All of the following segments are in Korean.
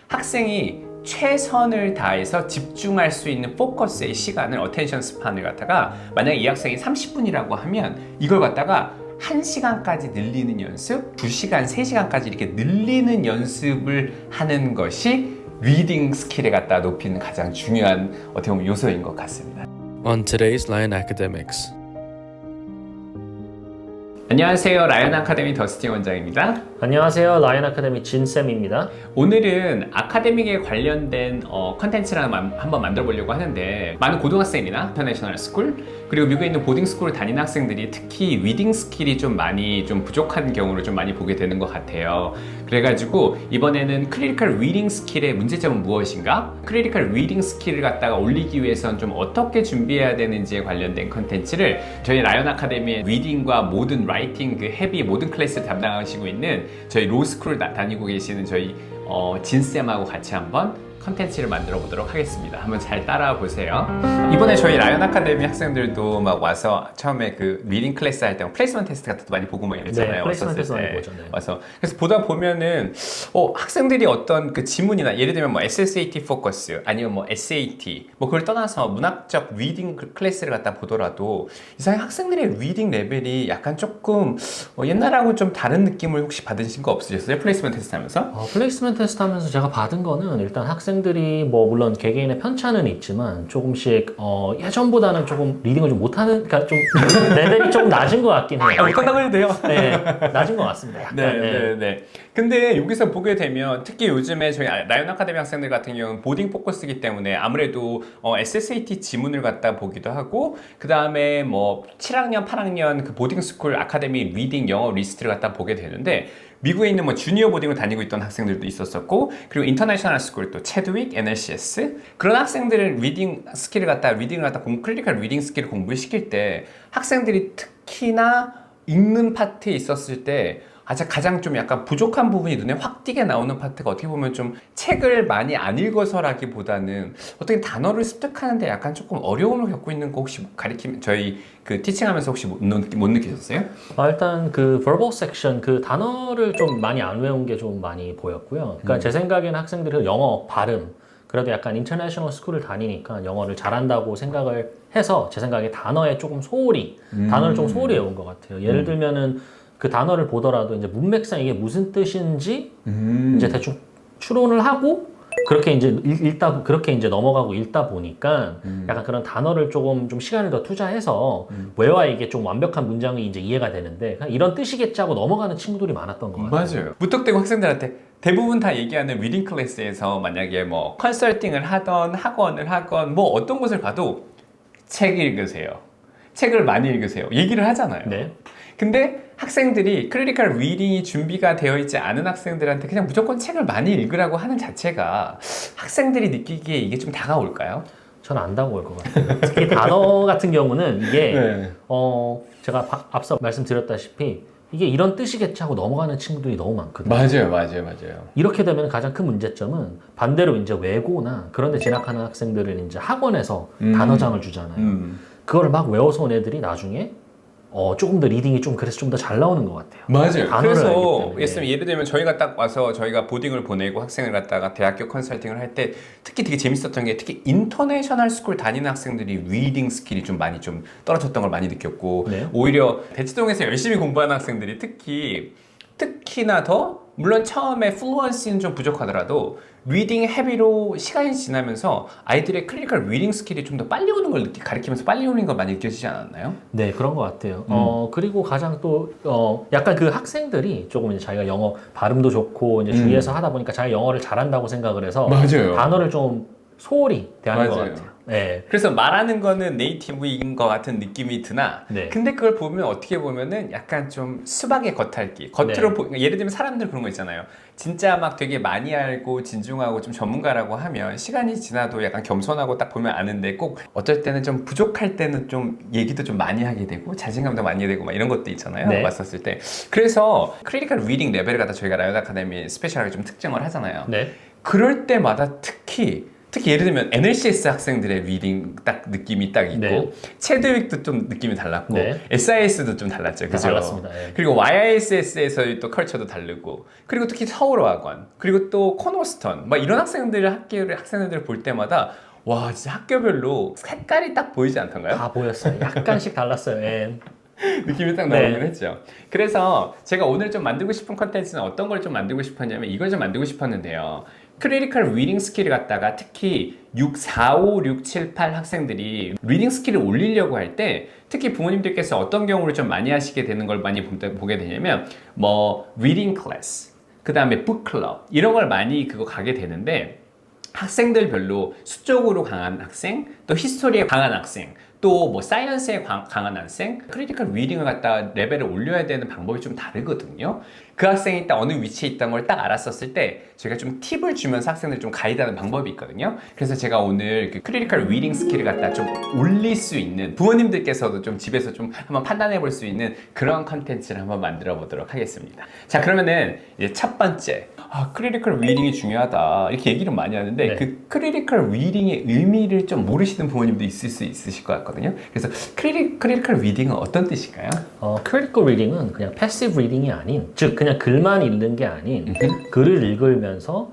학생이 최선을 다해서 집중할 수 있는 포커스의 시간을 어텐션 스판을 갖다가 만약에 이 학생이 30분이라고 하면 이걸 갖다가 1시간까지 늘리는 연습, 2시간, 3시간까지 이렇게 늘리는 연습을 하는 것이 리딩 스킬에 갖다 높이는 가장 중요한 어떻게 보면 요소인 것 같습니다. On today's Lion Academics. 안녕하세요. 라이언 아카데미 더스틴 원장입니다. 안녕하세요. 라이언 아카데미 진쌤입니다. 오늘은 아카데믹에 관련된 컨텐츠를 한번 만들어 보려고 하는데 많은 고등학생이나 인터내셔널 스쿨 그리고 미국에 있는 보딩 스쿨을 다니는 학생들이 특히 리딩 스킬이 좀 많이 좀 부족한 경우를 좀 많이 보게 되는 것 같아요. 그래가지고 이번에는 크리티컬 리딩 스킬의 문제점은 무엇인가? 크리티컬 리딩 스킬을 갖다가 올리기 위해서는 좀 어떻게 준비해야 되는지에 관련된 컨텐츠를 저희 라이언 아카데미의 리딩과 모든 라이팅 그 헤비 모든 클래스를 담당하시고 있는 저희 로스쿨을 다니고 계시는 저희 진쌤하고 같이 한번 컨텐츠를 만들어 보도록 하겠습니다. 한번 잘 따라와 보세요. 이번에 저희 라이언 아카데미 학생들도 막 와서 처음에 그 리딩 클래스 할 때 플레이스먼트 테스트 같은 것도 많이 보고 막 이랬잖아요. 네, 플레이스먼트 테스트 많이 보죠. 네. 와서 그래서 보다 보면은 학생들이 어떤 그 지문이나 예를 들면 뭐 SSAT 포커스 아니면 뭐 SAT 뭐 그걸 떠나서 문학적 리딩 클래스를 갖다 보더라도 이상하게 학생들의 리딩 레벨이 약간 조금 옛날하고 좀 다른 느낌을 혹시 받으신 거 없으셨어요? 플레이스먼트 테스트 하면서? 플레이스먼트 테스트 하면서 제가 받은 거는 일단 학생들이 뭐 물론 개개인의 편차는 있지만 조금씩 예전보다는 조금 리딩을 좀 못하는 그러니까 좀 레벨이 조금 낮은 것 같긴 해요. 못한다고 해도 돼요. 네, 낮은 것 같습니다. 약간. 네. 근데 여기서 보게 되면 특히 요즘에 저희 라이언 아카데미 학생들 같은 경우는 보딩 포커스이기 때문에 아무래도 SSAT 지문을 갖다 보기도 하고 그 다음에 뭐 7학년, 8학년 그 보딩 스쿨 아카데미 리딩 영어 리스트를 갖다 보게 되는데 미국에 있는 뭐 주니어 보딩을 다니고 있던 학생들도 있었었고 그리고 인터내셔널 스쿨 또 체드윅, NLCS 그런 학생들은 리딩 스킬을 갖다 크리티컬 리딩 스킬을 공부시킬 때 학생들이 특히나 읽는 파트에 있었을 때 가장 좀 약간 부족한 부분이 눈에 확 띄게 나오는 파트가 어떻게 보면 좀 책을 많이 안 읽어서라기보다는 어떻게 단어를 습득하는데 약간 조금 어려움을 겪고 있는 거 혹시 저희 그 티칭하면서 혹시 못 느끼셨어요? 일단 그 verbal section 그 단어를 좀 많이 안 외운 게 좀 많이 보였고요. 그러니까 제 생각에는 학생들이 영어 발음 그래도 약간 인터내셔널 스쿨을 다니니까 영어를 잘한다고 생각을 해서 제 생각에 단어에 조금 단어를 좀 소홀히 외운 것 같아요. 예를 들면은 그 단어를 보더라도 이제 문맥상 이게 무슨 뜻인지 이제 대충 추론을 하고 그렇게 이제 넘어가고 읽다 보니까 약간 그런 단어를 조금 좀 시간을 더 투자해서 외워야 이게 좀 완벽한 문장이 이제 이해가 되는데 그냥 이런 뜻이겠지 하고 넘어가는 친구들이 많았던 것 같아요. 맞아요. 무턱대고 학생들한테 대부분 다 얘기하는 리딩 클래스에서 만약에 뭐 컨설팅을 하던 학원을 하건 뭐 어떤 곳을 가도 책 읽으세요. 책을 많이 읽으세요. 얘기를 하잖아요. 네. 근데 학생들이 크리티컬 리딩이 준비가 되어 있지 않은 학생들한테 그냥 무조건 책을 많이 읽으라고 하는 자체가 학생들이 느끼기에 이게 좀 다가올까요? 저는 안 다가올 것 같아요. 특히 단어 같은 경우는 이게 네. 제가 앞서 말씀드렸다시피 이게 이런 뜻이겠지 하고 넘어가는 친구들이 너무 많거든요. 맞아요. 이렇게 되면 가장 큰 문제점은 반대로 이제 외고나 그런 데 진학하는 학생들은 이제 학원에서 단어장을 주잖아요. 그걸 막 외워서 온 애들이 나중에 조금 더 리딩이 그래서 좀 더 잘 나오는 것 같아요. 맞아요. 그래서 예를 들면 저희가 딱 와서 저희가 보딩을 보내고 학생을 갖다가 대학교 컨설팅을 할 때 특히 되게 재밌었던 게 특히 인터내셔널 스쿨 다니는 학생들이 리딩 스킬이 좀 많이 좀 떨어졌던 걸 많이 느꼈고 네. 오히려 대치동에서 열심히 공부하는 학생들이 특히나 더 물론 처음에 플루언시는 좀 부족하더라도 리딩 헤비로 시간이 지나면서 아이들의 크리티컬 리딩 스킬이 좀 더 빨리 오는 걸 가리키면서 빨리 오는 걸 많이 느껴지지 않았나요? 네, 그런 것 같아요. 그리고 가장 또 약간 그 학생들이 조금 이제 자기가 영어 발음도 좋고 이제 주위에서 하다 보니까 자기 영어를 잘한다고 생각을 해서 맞아요. 단어를 좀 소홀히 대하는 것 맞아요. 같아요. 네. 그래서 말하는 거는 네이티브인 것 같은 느낌이 드나 네. 근데 그걸 보면 어떻게 보면은 약간 좀 수박의 겉핥기 겉으로 예를 들면 사람들 그런 거 있잖아요. 진짜 막 되게 많이 알고 진중하고 좀 전문가라고 하면 시간이 지나도 약간 겸손하고 딱 보면 아는데 꼭 어쩔 때는 좀 부족할 때는 좀 얘기도 좀 많이 하게 되고 자신감도 많이 되고 막 이런 것도 있잖아요. 네. 왔었을 때 그래서 크리티컬 리딩 레벨을 갖다 저희가 라이언 아카데미 스페셜하게 좀 특정을 하잖아요. 네. 그럴 때마다 특히 특히 예를 들면 NLCS 학생들의 리딩 딱 느낌이 딱 있고 네. 체드윅도 좀 느낌이 달랐고 네. SIS도 좀 달랐죠. 그죠? 달랐습니다. 예. 그리고 YISS에서의 또 컬처도 다르고 그리고 특히 서울어학원 그리고 또 코너스턴 막 이런 학생들을 볼 때마다 와 진짜 학교별로 색깔이 딱 보이지 않던가요? 다 보였어요. 약간씩 달랐어요. 예. 느낌이 딱 네. 나오긴 했죠. 그래서 제가 오늘 좀 만들고 싶은 컨텐츠는 어떤 걸 좀 만들고 싶었냐면 이걸 좀 만들고 싶었는데요. 크리티컬 리딩 스킬을 갖다가 특히 6, 4, 5, 6, 7, 8 학생들이 리딩 스킬을 올리려고 할 때 특히 부모님들께서 어떤 경우를 좀 많이 하시게 되는 걸 많이 보게 되냐면 뭐 리딩 클래스, 그 다음에 북클럽 이런 걸 많이 가게 되는데 학생들별로 수적으로 강한 학생, 또 히스토리에 강한 학생, 또 뭐 사이언스에 강한 학생, 크리티컬 리딩을 갖다 레벨을 올려야 되는 방법이 좀 다르거든요. 그 학생이 딱 어느 위치에 있다는 걸 딱 알았었을 때 저희가 좀 팁을 주면서 학생들 좀 가이드하는 방법이 있거든요. 그래서 제가 오늘 그 크리티컬 리딩 스킬을 갖다 좀 올릴 수 있는 부모님들께서도 좀 집에서 좀 한번 판단해 볼 수 있는 그런 컨텐츠를 한번 만들어 보도록 하겠습니다. 자, 그러면은 이제 첫 번째 크리티컬 리딩이 중요하다 이렇게 얘기를 많이 하는데 네. 그 크리티컬 리딩의 의미를 좀 모르시는 부모님도 있을 수 있으실 것 같거든요. 그래서 크리티컬 리딩은 어떤 뜻일까요? critical reading은 그냥 passive reading이 아닌, 즉 그냥 글만 읽는 게 아닌 글을 읽으면서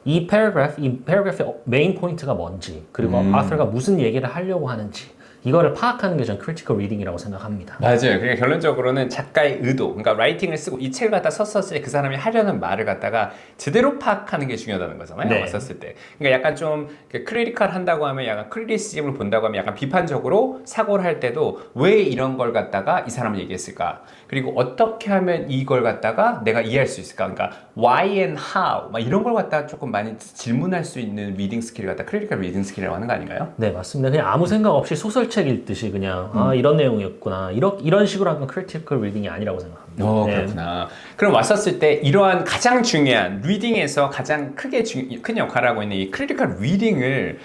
이 paragraph의 메인 포인트가 뭔지 그리고 author가 무슨 얘기를 하려고 하는지 이거를 파악하는 게 저는 critical reading이라고 생각합니다. 맞아요. 그러니까 결론적으로는 작가의 의도, 그러니까 라이팅을 쓰고 이 책을 갖다 썼을 때 그 사람이 하려는 말을 갖다가 제대로 파악하는 게 중요하다는 거잖아요. 네. 썼을 때. 그러니까 약간 좀 크리티컬 한다고 하면 약간 크리티시즘을 본다고 하면 약간 비판적으로 사고를 할 때도 왜 이런 걸 갖다가 이 사람을 얘기했을까? 그리고 어떻게 하면 이걸 갖다가 내가 이해할 수 있을까? 그러니까 why and how 막 이런 걸 갖다가 조금 많이 질문할 수 있는 리딩 스킬을 갖다 크리티컬 리딩 스킬이라고 하는 거 아닌가요? 네, 맞습니다. 그냥 아무 생각 없이 소설책 읽듯이 그냥 이런 내용이었구나 이런 식으로 하면 critical reading이 아니라고 생각합니다. 네. 그렇구나. 그럼 왔었을 때 이러한 가장 중요한 리딩에서 가장 큰 역할을 하고 있는 이 크리티컬 리딩을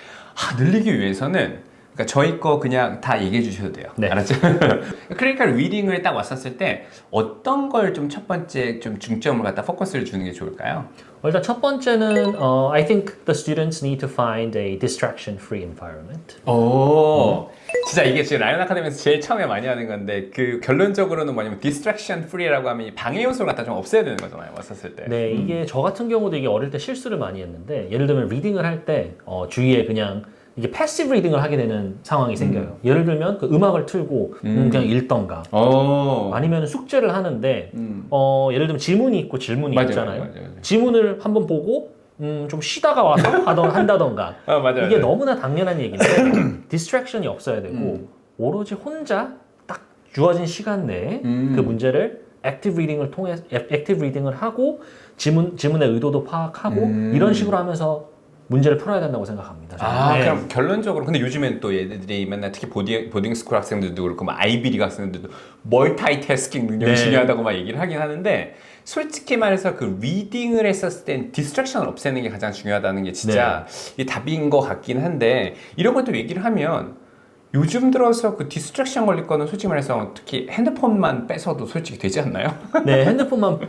늘리기 위해서는 그러니까 저희 거 그냥 다 얘기해 주셔도 돼요. 네. 알았죠? 크리티컬 리딩을 딱 왔었을 때 어떤 걸 좀 첫 번째 좀 중점을 갖다 포커스를 주는 게 좋을까요? 일단 첫 번째는 I think the students need to find a distraction-free environment. 진짜 이게 지금 라이언 아카데미에서 제일 처음에 많이 하는 건데 그 결론적으로는 뭐냐면 distraction free라고 하면 이 방해 요소를 갖다 좀 없애야 되는 거잖아요. 왔었을 때. 네, 이게 저 같은 경우도 이게 어릴 때 실수를 많이 했는데 예를 들면 리딩을 할 때 주위에 그냥 이게 패시브 리딩을 하게 되는 상황이 생겨요. 예를 들면 그 음악을 틀고 그냥 읽던가 아니면 숙제를 하는데 예를 들면 지문이 있고 질문이 있잖아요. 맞아요. 지문을 한번 보고 좀 쉬다가 와서 한다던가 맞아요. 이게 너무나 당연한 얘기인데 디스트랙션이 없어야 되고 오로지 혼자 딱 주어진 시간 내에 그 문제를 액티브 리딩을 하고 지문의 의도도 파악하고 이런 식으로 하면서 문제를 풀어야 된다고 생각합니다. 저는. 네. 그럼 결론적으로 근데 요즘엔 또 얘들이 맨날 특히 보딩 스쿨 학생들도 그렇고 막 아이비리그 학생들도 멀티태스킹 능력이 네. 중요하다고 막 얘기를 하긴 하는데 솔직히 말해서 그 리딩을 했었을 땐 디스트랙션을 없애는 게 가장 중요하다는 게 진짜 이게 답인 것 같긴 한데 이런 것들 얘기를 하면 요즘 들어서 그 디스트랙션 걸릴 거는 솔직히 말해서 특히 핸드폰만 뺏어도 솔직히 되지 않나요? 네, 핸드폰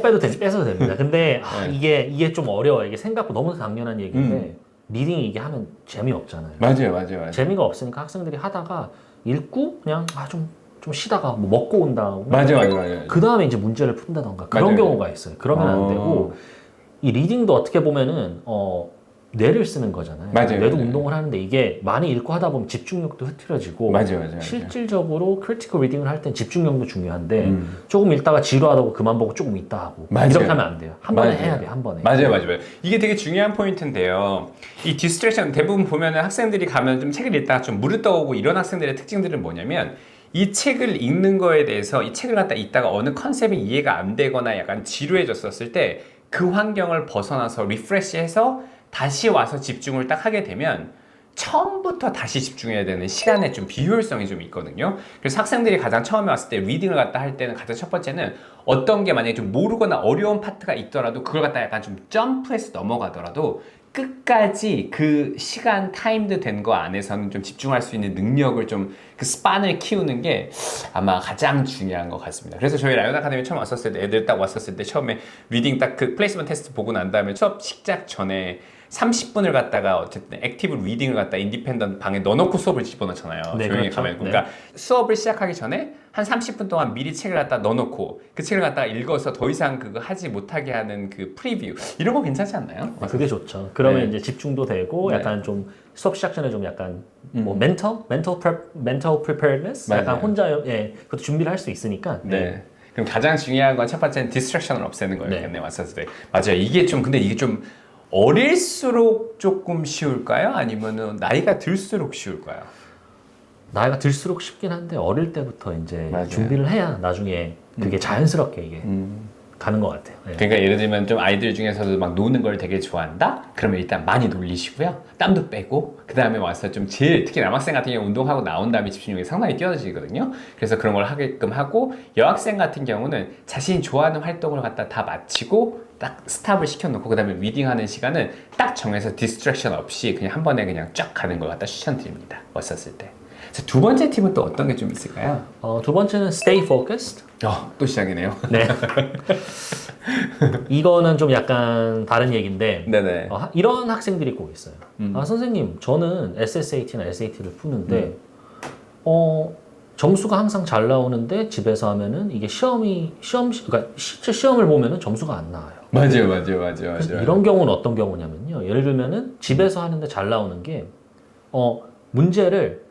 뺏어도 됩니다. 근데 이게 좀 어려워요. 이게 생각보다 너무 당연한 얘기인데 리딩 이게 하면 재미없잖아요. 맞아요. 재미가 없으니까 학생들이 하다가 읽고 그냥 좀 쉬다가 뭐 먹고 온다. 맞아요. 그 다음에 이제 문제를 푼다던가 그런 맞아요. 경우가 있어요. 그러면 안 되고 이 리딩도 어떻게 보면은 뇌를 쓰는 거잖아요. 맞아요. 뇌도 운동을 하는데 이게 많이 읽고 하다 보면 집중력도 흐트러지고 맞아요. 실질적으로 크리티컬 리딩을 할 땐 집중력도 중요한데 조금 읽다가 지루하다고 그만 보고 조금 있다 하고 맞아요. 이렇게 하면 안 돼요. 한 번에 맞아요. 해야 돼요. 한 번에. 맞아요. 이게 되게 중요한 포인트인데요. 이 디스트랙션 대부분 보면은 학생들이 가면 좀 책을 읽다가 좀 무르 떠오고 이런 학생들의 특징들은 뭐냐면 이 책을 읽는 거에 대해서 이 책을 갖다 읽다가 어느 컨셉이 이해가 안 되거나 약간 지루해졌었을 때 그 환경을 벗어나서 리프레시해서 다시 와서 집중을 딱 하게 되면 처음부터 다시 집중해야 되는 시간의 좀 비효율성이 좀 있거든요. 그래서 학생들이 가장 처음에 왔을 때 리딩을 갖다 할 때는 가장 첫 번째는 어떤 게 만약에 좀 모르거나 어려운 파트가 있더라도 그걸 갖다 약간 좀 점프해서 넘어가더라도 끝까지 그 시간 타임드 된 거 안에서는 좀 집중할 수 있는 능력을 좀 그 스판을 키우는 게 아마 가장 중요한 것 같습니다. 그래서 저희 라이언 아카데미 처음 왔었을 때 애들 딱 왔었을 때 처음에 리딩 딱 그 플레이스먼트 테스트 보고 난 다음에 수업 시작 전에 30분을 갖다가 어쨌든 액티브 리딩을 갖다 인디펜던트 방에 넣어놓고 수업을 집어넣잖아요. 네, 조용히 그렇죠. 가면. 그러니까 수업을 시작하기 전에 한 30분 동안 미리 책을 갖다 넣어놓고 그 책을 갖다가 읽어서 더 이상 그거 하지 못하게 하는 그 프리뷰 이런 거 괜찮지 않나요? 그게 좋죠. 그러면 네. 이제 집중도 되고 네. 약간 좀 수업 시작 전에 좀 약간 뭐 mental preparedness 약간 맞아요. 혼자 그것도 준비를 할 수 있으니까. 네. 그럼 가장 중요한 건 첫 번째는 디스트랙션을 없애는 거였겠네 네. 왔었을 때. 맞아요. 이게 좀 근데 이게 좀 어릴수록 조금 쉬울까요? 아니면은 나이가 들수록 쉬울까요? 나이가 들수록 쉽긴 한데 어릴 때부터 이제 맞아요. 준비를 해야 나중에 그게 자연스럽게 이게 가는 것 같아요. 네. 그러니까 예를 들면 좀 아이들 중에서도 막 노는 걸 되게 좋아한다? 그러면 일단 많이 놀리시고요. 땀도 빼고 그 다음에 와서 좀 제일 특히 남학생 같은 경우 운동하고 나온 다음에 집중력이 상당히 뛰어지거든요. 그래서 그런 걸 하게끔 하고 여학생 같은 경우는 자신이 좋아하는 활동을 갖다 다 마치고 딱 스탑을 시켜놓고 그 다음에 리딩하는 시간은 딱 정해서 디스트랙션 없이 그냥 한 번에 그냥 쫙 가는 걸 갖다 추천드립니다. 왔었을 때. 자, 두 번째 팁은 또 어떤 게 좀 있을까요? 두 번째는 stay focused. 또 시작이네요. 네. 이거는 좀 약간 다른 얘기인데 네네. 이런 학생들이 꼭 있어요. 선생님, 저는 SSAT나 SAT를 푸는데 점수가 항상 잘 나오는데 집에서 하면은 이게 그러니까 실제 시험을 보면은 점수가 안 나와요. 맞아요. 그래서 이런 경우는 어떤 경우냐면요. 예를 들면은 집에서 하는데 잘 나오는 게 문제를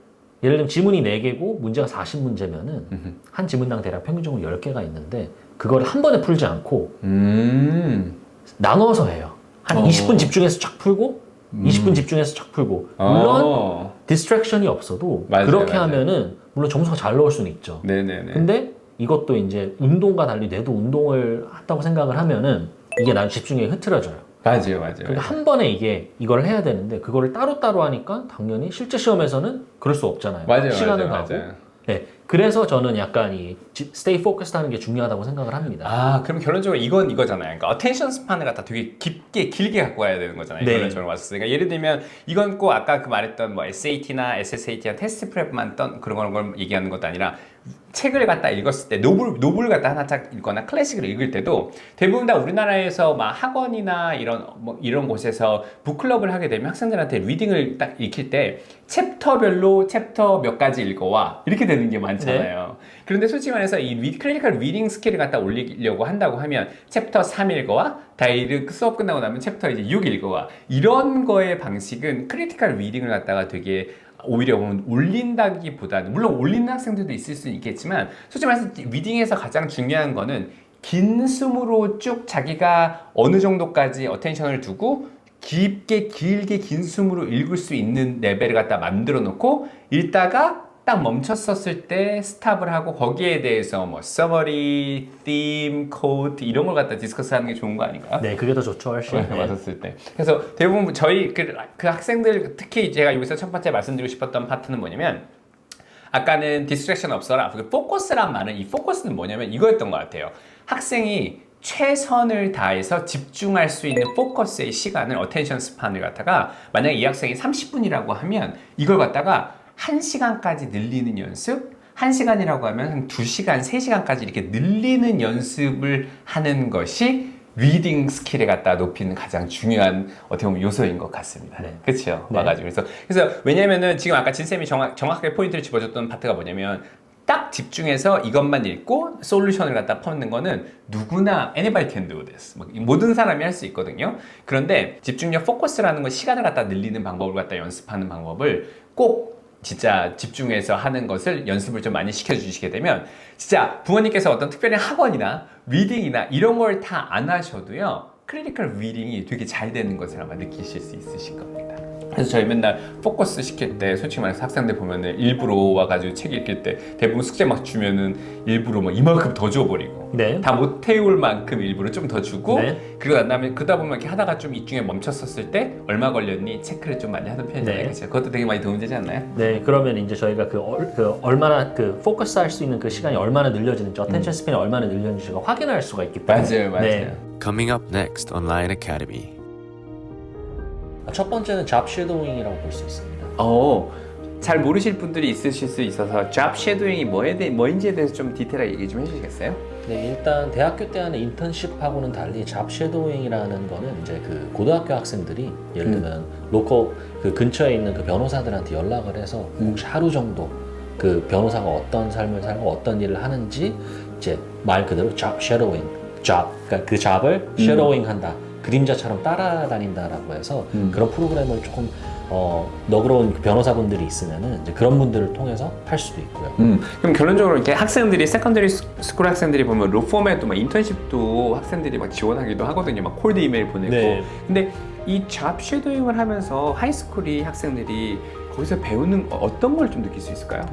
예를 들면 지문이 4개고 문제가 40문제면은 한 지문당 대략 평균적으로 10개가 있는데 그걸 한 번에 풀지 않고 나눠서 해요. 한 20분 집중해서 쫙 풀고 20분 집중해서 쫙 풀고 물론 디스트랙션이 없어도 맞아요, 그렇게 맞아요. 하면은 물론 점수가 잘 나올 수는 있죠. 네네네. 근데 이것도 이제 운동과 달리 뇌도 운동을 한다고 생각을 하면은 이게 나중 집중력이 흐트러져요. 맞아요. 그러니까 한 번에 이걸 해야 되는데 그거를 따로따로 하니까 당연히 실제 시험에서는 그럴 수 없잖아요. 시간은 가고. 네, 그래서 저는 약간 이 stay focused 하는 게 중요하다고 생각을 합니다. 그럼 결론적으로 이건 이거잖아요. 그러니까 어텐션 스판을 갖다 되게 깊게 길게 갖고 가야 되는 거잖아요. 네. 결론적으로 왔을 때. 그러니까 예를 들면 이건 꼭 아까 그 말했던 뭐 SAT나 SSAT나 테스트 프랩만 그런 걸 얘기하는 것도 아니라 책을 갖다 읽었을 때 노블 갖다 하나 딱 읽거나 클래식을 읽을 때도 대부분 다 우리나라에서 막 학원이나 이런 곳에서 북클럽을 하게 되면 학생들한테 리딩을 딱 읽힐 때 챕터별로 챕터 몇 가지 읽어와 이렇게 되는 게 많잖아요. 그런데 솔직히 말해서 이 크리티컬 리딩 스킬을 갖다 올리려고 한다고 하면 챕터 3 읽어와 다이를 수업 끝나고 나면 챕터 이제 6 읽어와 이런 거의 방식은 크리티컬 리딩을 갖다가 되게 오히려 보면 올린다기보다는 물론 올리는 학생들도 있을 수는 있겠지만 솔직히 말해서 리딩에서 가장 중요한 거는 긴 숨으로 쭉 자기가 어느 정도까지 어텐션을 두고 길게 긴 숨으로 읽을 수 있는 레벨을 갖다 만들어 놓고 읽다가 딱 멈췄었을 때 스탑을 하고 거기에 대해서 뭐 서머리, theme, quote 이런 걸 갖다 디스커스하는 게 좋은 거 아닌가요? 네, 그게 더 좋죠, 훨씬. 맞았을 때. 그래서 대부분 저희 그 학생들 특히 제가 여기서 첫 번째 말씀드리고 싶었던 파트는 뭐냐면 아까는 디스트랙션 없어라. 포커스란 말은 이 포커스는 뭐냐면 이거였던 것 같아요. 학생이 최선을 다해서 집중할 수 있는 포커스의 시간을 어텐션 스판을 갖다가 만약에 이 학생이 30분이라고 하면 이걸 갖다가 1시간까지 늘리는 연습 1시간이라고 하면 한 2시간, 3시간까지 이렇게 늘리는 연습을 하는 것이 리딩 스킬에 갖다 높이는 가장 중요한 어떻게 보면 요소인 것 같습니다. 네. 그렇죠? 네. 와가지고 그래서 왜냐면은 지금 아까 진쌤이 정확하게 포인트를 집어줬던 파트가 뭐냐면 딱 집중해서 이것만 읽고 솔루션을 갖다 퍼는 거는 누구나 anybody can do this. 모든 사람이 할 수 있거든요. 그런데 집중력 포커스라는 건 시간을 갖다 늘리는 방법을 갖다 연습하는 방법을 꼭 진짜 집중해서 하는 것을 연습을 좀 많이 시켜주시게 되면 진짜 부모님께서 어떤 특별히 학원이나 리딩이나 이런 걸 다 안 하셔도요 크리티컬 리딩이 되게 잘 되는 것을 아마 느끼실 수 있으실 겁니다. 그래서 저희 맨날 포커스 시킬 때 솔직히 말해서 학생들 보면은 일부러 와가지고 책 읽을 때 대부분 숙제 막 주면은 일부러 막 이만큼 더 줘버리고 네. 다 못 태울 만큼 일부러 좀 더 주고 네. 그러고 난 다음에 그러다 보면 이렇게 하다가 좀 이중에 멈췄었을 때 얼마 걸렸니 체크를 좀 많이 하는 편이잖아요. 네. 그렇죠? 그것도 되게 많이 도움되지 않나요? 네, 그러면 이제 저희가 얼마나 포커스 할 수 있는 그 시간이 얼마나 늘려지는지, 어텐션 스팬이 얼마나 늘려지는지 확인할 수가 있기 때문에. 맞아요. 네. Coming up next on Lion Academy. 첫 번째는 잡 쉐도잉이라고 볼 수 있습니다. 잘 모르실 분들이 있으실 수 있어서 잡 쉐도잉이 뭐인지에 대해서 좀 디테일하게 얘기 좀 해주시겠어요? 네, 일단 대학교 때 하는 인턴십하고는 달리 잡 쉐도잉이라는 거는 이제 그 고등학교 학생들이 예를 들면 로컬 그 근처에 있는 그 변호사들한테 연락을 해서 혹시 하루 정도 그 변호사가 어떤 삶을 살고 어떤 일을 하는지 이제 말 그대로 잡 쉐도잉, 그러니까 그 잡을 쉐도잉 한다. 그림자처럼 따라다닌다라고 해서 그런 프로그램을 조금 너그러운 그 변호사분들이 있으면은 이제 그런 분들을 통해서 할 수도 있고요. 그럼 결론적으로 이렇게 학생들이 세컨더리 스쿨 학생들이 보면 로펌에도 막 인턴십도 학생들이 막 지원하기도 하거든요. 막 콜드 이메일 보내고. 네. 근데 이 잡 쉐도잉을 하면서 하이스쿨이 학생들이 거기서 배우는 어떤 걸 좀 느낄 수 있을까요?